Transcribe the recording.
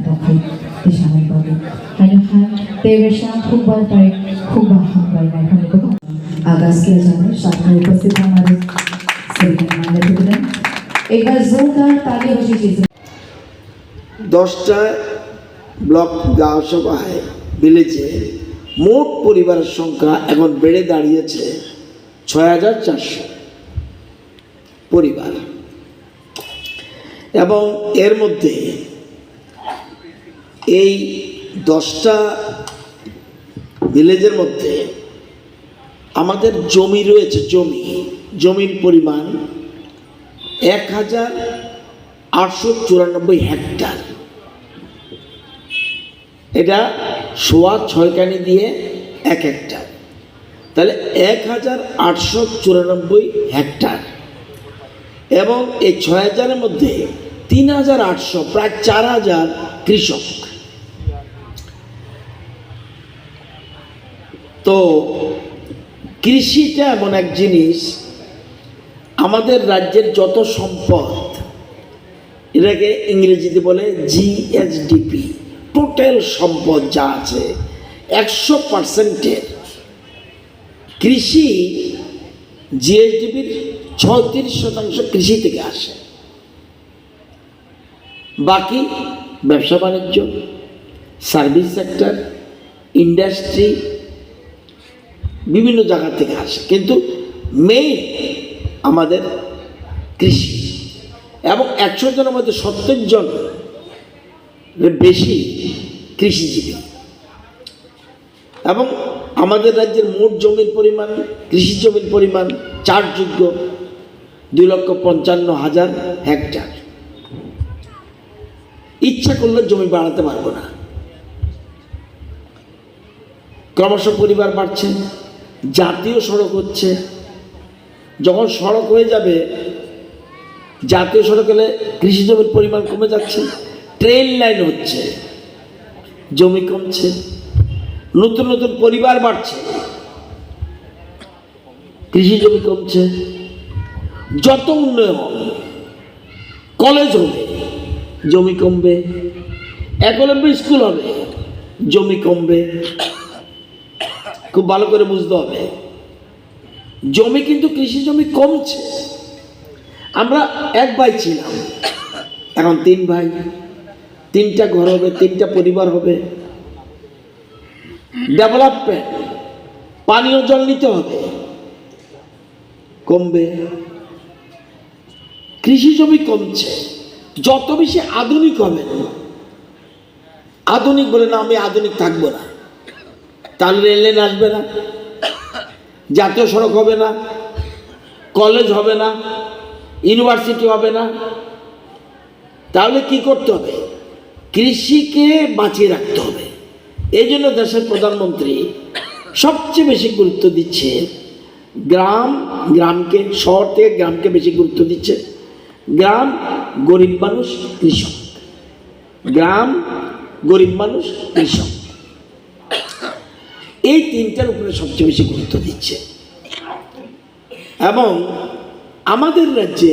tokay isang bago. Kaya तेरे शाम खूब बार हम पर मैं हम को आगाज किया जाना है साथ में उपस्थित हमारे सभी मान्यता एक बार जोरदार ताली बजी कीजिए। 10টা ব্লক গাঁও সভায় ভিলেজে মোট পরিবারের সংখ্যা এখন বেড়ে দাঁড়িয়েছে ৬,৪০০ পরিবার এবং এর মধ্যে এই 10টা ভিলেজের মধ্যে আমাদের জমি রয়েছে জমির পরিমাণ ১,৮৯৪ হেক্টর। এটা ৬.৫ দিয়ে 1 হেক্টর, তাহলে ১,৮৯৪ হেক্টর এবং এই ৬,০০০-এর মধ্যে ৩,৮০০ প্রায় ৪,০০০ কৃষক। তো কৃষিটা এমন এক জিনিস, আমাদের রাজ্যের যত সম্পদ, এটাকে ইংরেজিতে বলে জিএসডিপি, টোটাল সম্পদ যা আছে 100%-এর কৃষি, জিএসডিপির 36% কৃষি থেকে আসে, বাকি ব্যবসা বাণিজ্য, সার্ভিস সেক্টর, ইন্ডাস্ট্রি বিভিন্ন জায়গা থেকে আসে, কিন্তু মেইন আমাদের কৃষি। এবং 100 জনের মধ্যে 70 জন বেশি কৃষিজীবী। এবং আমাদের রাজ্যের মোট জমির পরিমাণ, কৃষি জমির পরিমাণ চাষযোগ্য 2,55,000 হেক্টর। ইচ্ছা করলে জমি বাড়াতে পারবো না, ক্রমশ পরিবার বাড়ছে, জাতীয় সড়ক হচ্ছে, যখন সড়ক হয়ে যাবে, জাতীয় সড়ক হলে কৃষি জমির পরিমাণ কমে যাচ্ছে, ট্রেন লাইন হচ্ছে, জমি কমছে, নতুন নতুন পরিবার বাড়ছে, কৃষি জমি কমছে। যত উন্নয়ন হবে, কলেজ হবে, জমি কমবে, একলব্য স্কুল হবে, জমি কমবে। খুব ভালো করে বুঝতে হবে, জমি কিন্তু কৃষি জমি কমছে। আমরা 1 ভাই ছিলাম, এখন 3 ভাই, 3টা ঘর হবে, 3টা পরিবার হবে। ডেভেলপমেন্ট, পানীয় জল নিতে হবে, কমবে। কৃষি জমি কমছে। যত বেশি আধুনিক হবে, আধুনিক বলে না আমি আধুনিক থাকবো না, তাহলে রেল লাইন আসবে না, জাতীয় সড়ক হবে না, কলেজ হবে না, ইউনিভার্সিটি হবে না। তাহলে কি করতে হবে? কৃষিকে বাঁচিয়ে রাখতে হবে। এই জন্য দেশের প্রধানমন্ত্রী সবচেয়ে বেশি গুরুত্ব দিচ্ছে গ্রামকে, শহর থেকে গ্রামকে বেশি গুরুত্ব দিচ্ছে। গ্রাম, গরিব মানুষ, কৃষক। গ্রাম, গরিব মানুষ, কৃষক, এই 3টার উপরে সবচেয়ে বেশি গুরুত্ব দিচ্ছে। এবং আমাদের রাজ্যে